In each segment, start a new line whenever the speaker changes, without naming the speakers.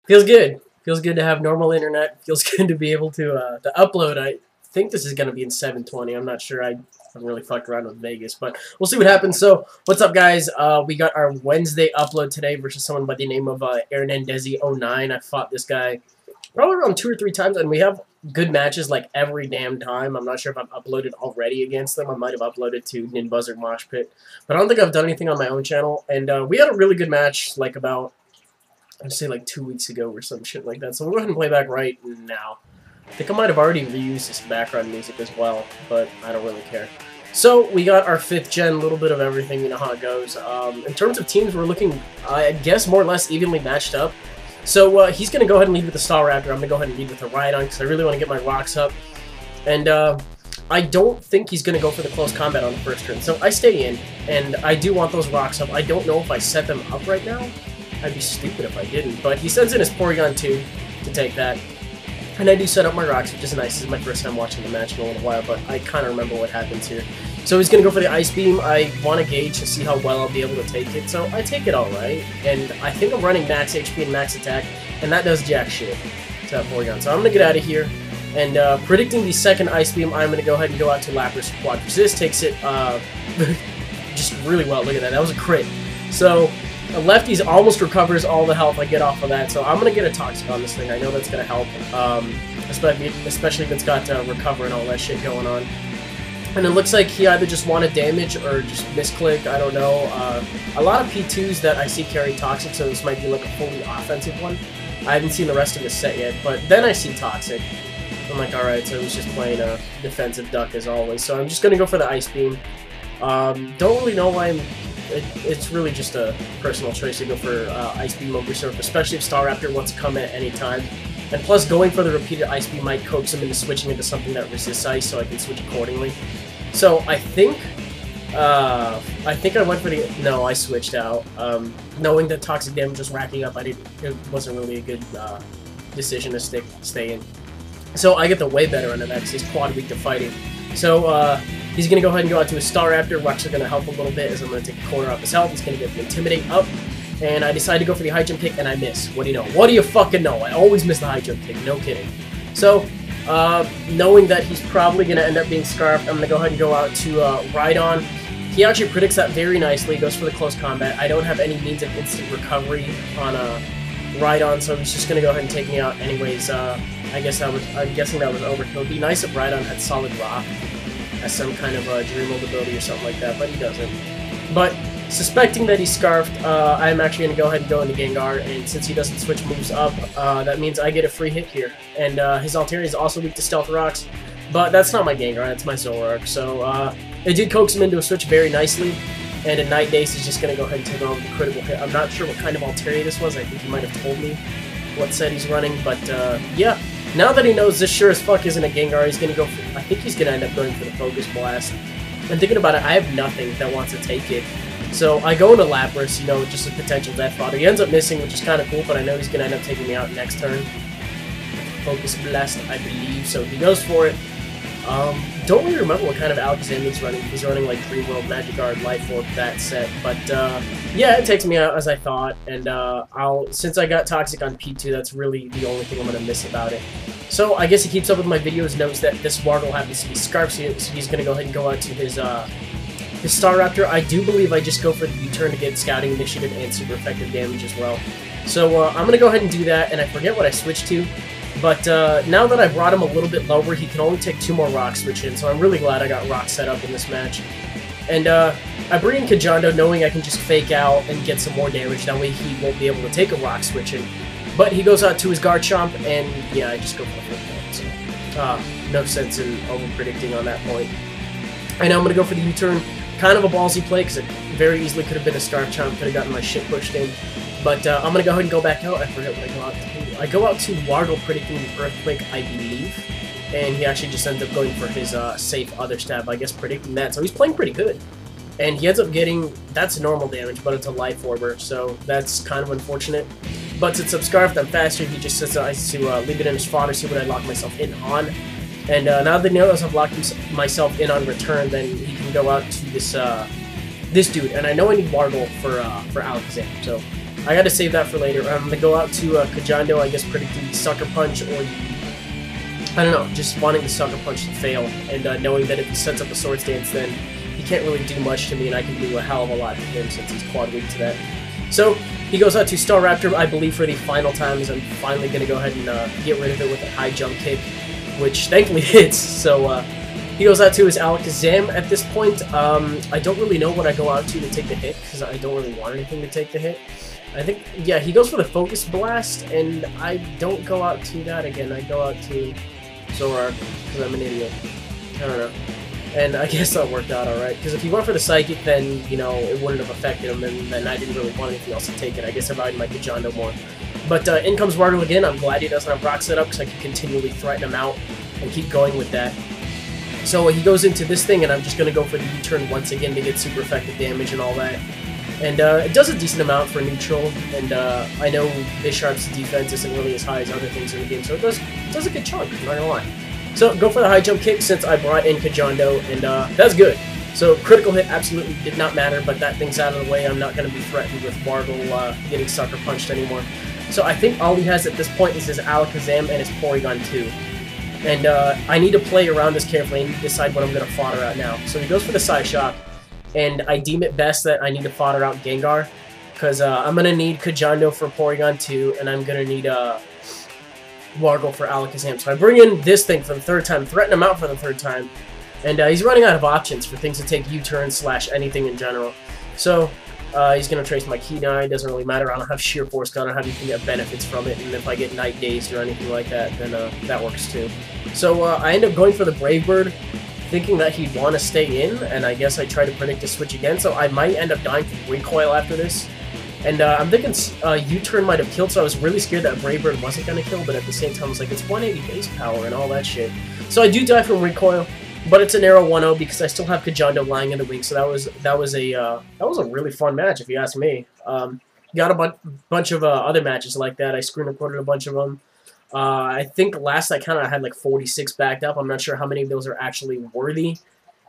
Feels good. Feels good to have normal internet. Feels good to be able to upload. I think this is going to be in 720. I'm not sure. I haven't really fucked around with Vegas, but we'll see what happens. So, what's up, guys? We got our Wednesday upload today versus someone by the name of Hernandezzy09. I fought this guy probably around 2 or 3 times, and we have good matches like every damn time. I'm not sure if I've uploaded already against them. I might have uploaded to Ninbuzzer Mosh Pit, but I don't think I've done anything on my own channel. And we had a really good match like about, I'd say like 2 weeks ago or some shit like that. So we'll go ahead and play back right now. I think I might have already reused this background music as well, but I don't really care. So we got our 5th gen, little bit of everything, you know how it goes. In terms of teams, we're looking, I guess, more or less evenly matched up. So he's going to go ahead and lead with the Star Raptor. I'm going to go ahead and lead with the Rhydon because I really want to get my rocks up. And I don't think he's going to go for the close combat on the first turn. So I stay in, and I do want those rocks up. I don't know if I set them up right now. I'd be stupid if I didn't. But he sends in his Porygon 2 to take that. And I do set up my rocks, which is nice. This is my first time watching the match in a little while, but I kind of remember what happens here. So he's going to go for the Ice Beam. I want to gauge to see how well I'll be able to take it. So I take it alright. And I think I'm running max HP and max attack, and that does jack shit to that Porygon. So I'm going to get out of here. And predicting the second Ice Beam, I'm going to go ahead and go out to Lapras Quad Resist. Takes it just really well. Look at that. That was a crit. So Lefties almost recovers all the health I get off of that, so I'm going to get a Toxic on this thing. I know that's going to help, especially if it's got Recover and all that shit going on. And it looks like he either just wanted damage or just misclick, I don't know. A lot of P2s that I see carry Toxic, so this might be like a fully offensive one. I haven't seen the rest of the set yet, but then I see Toxic. I'm like, alright, so he's just playing a defensive duck as always. So I'm just going to go for the Ice Beam. Don't really know why it's really just a personal choice to go for Ice Beam over Surf, especially if Star Raptor wants to come at any time. And plus, going for the repeated Ice Beam might coax him into switching into something that resists Ice, so I can switch accordingly. So I think I went for the... No, I switched out. Knowing that Toxic damage was racking up, it wasn't really a good decision to stay in. So I get the way better under that because he's quad weak to fighting. So he's going to go ahead and go out to his Star Raptor. We're actually going to help a little bit as I'm going to take a quarter off his health. He's going to get the Intimidate up. And I decide to go for the high jump kick, and I miss. What do you know? What do you fucking know? I always miss the high jump kick. No kidding. So, knowing that he's probably going to end up being Scarfed, I'm going to go ahead and go out to Rhydon. He actually predicts that very nicely. Goes for the close combat. I don't have any means of instant recovery on Rhydon, so he's just going to go ahead and take me out anyways. I'm guessing that was overkill. It'd be nice if Rhydon had Solid Rock as some kind of Dream Mode ability or something like that, but he doesn't. But suspecting that he's Scarfed, I'm actually going to go ahead and go into Gengar, and since he doesn't switch moves up, that means I get a free hit here. And his Altaria is also weak to Stealth Rocks, but that's not my Gengar, that's my Zoroark. So it did coax him into a switch very nicely, and a Night Daze is just going to go ahead and take on with a critical hit. I'm not sure what kind of Altaria this was. I think he might have told me what set he's running, but yeah. Now that he knows this sure as fuck isn't a Gengar, he's going to go for... I think he's going to end up going for the Focus Blast. And thinking about it, I have nothing that wants to take it. So I go into Lapras, you know, just a potential death fodder. He ends up missing, which is kind of cool, but I know he's going to end up taking me out next turn. Focus Blast, I believe. So he goes for it. Don't really remember what kind of Alakazam he's running. He's running like Dream World, Magikarp, Life Orb, that set. But yeah, it takes me out as I thought. And since I got Toxic on P2, that's really the only thing I'm going to miss about it. So I guess he keeps up with my videos, knows that this Wargle happens to be Scarf, so he's going to go ahead and go out to his Star Raptor. I do believe I just go for the U-turn to get Scouting Initiative and super effective damage as well. So I'm going to go ahead and do that, and I forget what I switched to. But now that I brought him a little bit lower, he can only take 2 more Rock Switch in, so I'm really glad I got Rock set up in this match. And I bring in Kajondo knowing I can just fake out and get some more damage, that way he won't be able to take a Rock Switch in. But he goes out to his Garchomp, and yeah, I just go for the flip point, so no sense in over-predicting on that point. And I'm going to go for the U-turn. Kind of a ballsy play, because it very easily could have been a Scarfchomp, could have gotten my shit pushed in. But I'm going to go ahead and go back out. I forget what I go out to. I go out to Wargle predicting the Earthquake, I believe. And he actually just ends up going for his safe Other Stab, I guess, predicting that. So he's playing pretty good. And he ends up getting, that's normal damage, but it's a Life Orber, so that's kind of unfortunate. But since I'm Scarfed, I'm faster. He just decides to leave it in his fodder, see what I lock myself in on. And now that he knows I've locked myself in on return, then he can go out to this dude. And I know I need Wargle for Alakazam, so I got to save that for later. I'm going to go out to Kajando, I guess predicting the Sucker Punch, or I don't know, just wanting the Sucker Punch to fail, and knowing that if he sets up a Swords Dance, then he can't really do much to me, and I can do a hell of a lot to him since he's quad weak to that. So, he goes out to Staraptor, I believe, for the final times. I'm finally going to go ahead and get rid of it with a high jump kick, which thankfully hits. So, he goes out to his Alakazam at this point. I don't really know what I go out to take the hit, because I don't really want anything to take the hit. I think, yeah, he goes for the Focus Blast, and I don't go out to that again. I go out to Zoroark, because I'm an idiot. I don't know. And I guess that worked out alright, because if he went for the Psychic, then, you know, it wouldn't have affected him, and then I didn't really want anything else to take it. I guess I valued my Kajando more. But in comes Wardo again. I'm glad he doesn't have Rock set up, because I can continually threaten him out and keep going with that. So he goes into this thing, and I'm just going to go for the U-turn once again to get super effective damage and all that. And it does a decent amount for neutral, and I know Bisharp's defense isn't really as high as other things in the game, so it does a good chunk, I'm not going to lie. So, go for the high jump kick since I brought in Kajando, and that's good. So, critical hit absolutely did not matter, but that thing's out of the way. I'm not going to be threatened with Wargle getting sucker punched anymore. So, I think all he has at this point is his Alakazam and his Porygon 2. And I need to play around this carefully and decide what I'm going to fodder out now. So, he goes for the Psyshock, and I deem it best that I need to fodder out Gengar, because I'm going to need Kajando for Porygon 2, and I'm going to need Wargle for Alakazam. So I bring in this thing for the third time, threaten him out for the third time, and he's running out of options for things to take U-turns / anything in general. So he's going to trace my Keenai, it doesn't really matter, I don't have Sheer Force Gun, I don't have anything that benefits from it, and if I get Night Dazed or anything like that, then that works too. So I end up going for the Brave Bird, thinking that he'd want to stay in, and I guess I try to predict a switch again, so I might end up dying from Recoil after this. And I'm thinking U-turn might have killed, so I was really scared that Brave Bird wasn't going to kill, but at the same time I was like, it's 180 base power and all that shit. So I do die from Recoil, but it's an arrow 1-0 because I still have Kajando lying in the wing, so that was a really fun match if you ask me. Got a bunch of other matches like that. I screen recorded a bunch of them. I think last I counted I had like 46 backed up. I'm not sure how many of those are actually worthy,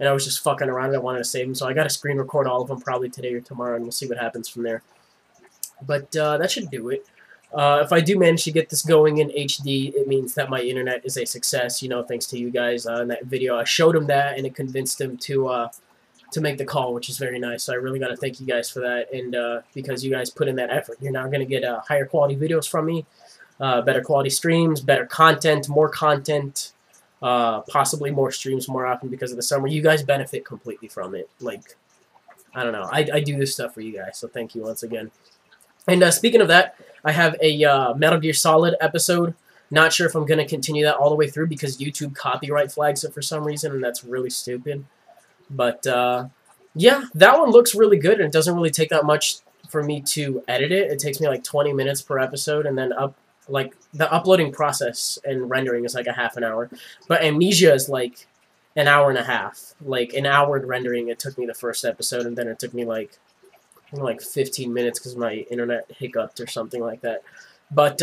and I was just fucking around and I wanted to save them, so I got to screen record all of them probably today or tomorrow, and we'll see what happens from there. But that should do it. If I do manage to get this going in HD, it means that my internet is a success, you know, thanks to you guys in that video. I showed him that, and it convinced him to make the call, which is very nice. So I really got to thank you guys for that, and because you guys put in that effort, you're now going to get higher quality videos from me, better quality streams, better content, more content, possibly more streams more often because of the summer. You guys benefit completely from it. Like, I don't know. I do this stuff for you guys, so thank you once again. And speaking of that, I have a Metal Gear Solid episode. Not sure if I'm going to continue that all the way through because YouTube copyright flags it for some reason, and that's really stupid. But, yeah, that one looks really good, and it doesn't really take that much for me to edit it. It takes me like 20 minutes per episode, and then the uploading process and rendering is like a half an hour. But Amnesia is like an hour and a half. Like, an hour in rendering, it took me the first episode, and then it took me like 15 minutes because my internet hiccuped or something like that. But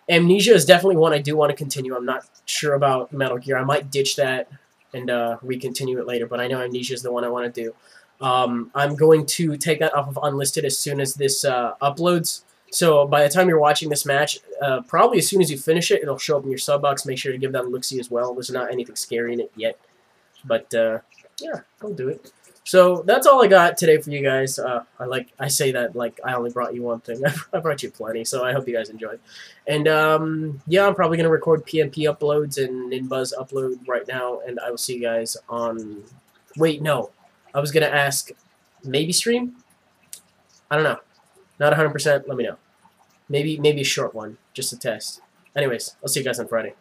Amnesia is definitely one I do want to continue. I'm not sure about Metal Gear. I might ditch that and recontinue it later, but I know Amnesia is the one I want to do. I'm going to take that off of unlisted as soon as this uploads. So by the time you're watching this match, probably as soon as you finish it, it'll show up in your sub box. Make sure to give that a look-see as well. There's not anything scary in it yet. But yeah, I'll do it. So that's all I got today for you guys. I say that like I only brought you one thing. I brought you plenty, so I hope you guys enjoyed. And yeah, I'm probably gonna record PMP uploads and Ninbuzz upload right now, and I will see you guys on. Wait, no, I was gonna ask, maybe stream. I don't know, not 100%. Let me know. Maybe a short one, just a test. Anyways, I'll see you guys on Friday.